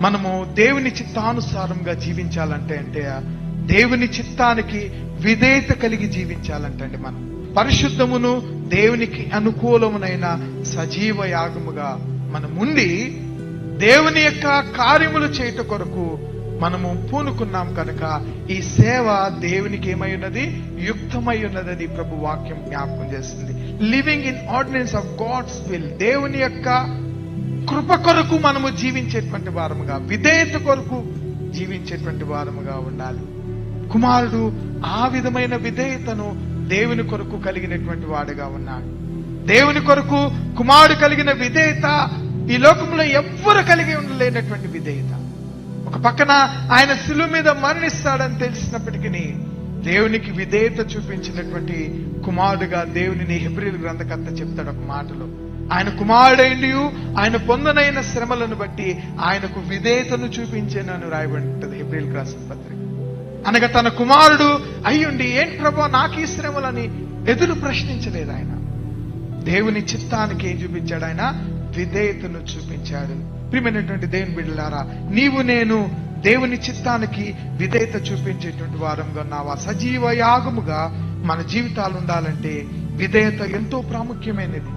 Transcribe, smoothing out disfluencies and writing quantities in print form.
మనము దేవుని చిత్తానుసారంగా జీవించాలంటే దేవుని చిత్తానికి విధేయత కలిగి జీవించాలంటే మనం పరిశుద్ధమును దేవునికి అనుకూలమునైన సజీవ యాగముగా మనం ఉండి దేవుని యొక్క కార్యములు చేయుట కొరకు మనము పూనుకున్నాం కనుక ఈ సేవ దేవునికి ఏమై ఉన్నది, యుక్తమై ఉన్నదని ప్రభు వాక్యం జ్ఞాపకం చేస్తుంది. Living in ordinance of God's will, దేవుని యొక్క కృప కొరకు మనము జీవించేటువంటి వారముగా, విధేయత కొరకు జీవించేటువంటి వారముగా ఉండాలి. కుమారుడు ఆ విధమైన విధేయతను దేవుని కొరకు కలిగినటువంటి వాడుగా ఉన్నాడు. దేవుని కొరకు కుమారుడు కలిగిన విధేయత ఈ లోకంలో ఎవ్వరు కలిగి ఉండలేనటువంటి విధేయత. ఒక పక్కన ఆయన శిలువ మీద మరణిస్తాడని తెలిసినప్పటికీ దేవునికి విధేయత చూపించినటువంటి కుమారుడుగా దేవునిని హెబ్రీయుల గ్రంథకర్త చెప్తాడు ఒక మాటలో. ఆయన కుమారుడైండి ఆయన పొందనైన శ్రమలను బట్టి ఆయనకు విధేయతను చూపించానని రాయబడి ఉంటుంది హెబ్రీయులకు రాసిన పత్రిక. అనగా తన కుమారుడు అయ్యుండి ఏంటి ప్రభా నాకు ఈ శ్రమలని ఎదురు ప్రశ్నించలేదు. ఆయన దేవుని చిత్తానికి ఏం చూపించాడు, ఆయన విధేయతను చూపించాడు. ప్రియమైనటువంటి దేవుని బిడ్డలారా, నీవు నేను దేవుని చిత్తానికి విధేయత చూపించేటువంటి వారంగా ఉన్నావా? సజీవ యాగముగా మన జీవితాలు ఉండాలంటే విధేయత ఎంతో ప్రాముఖ్యమైనది.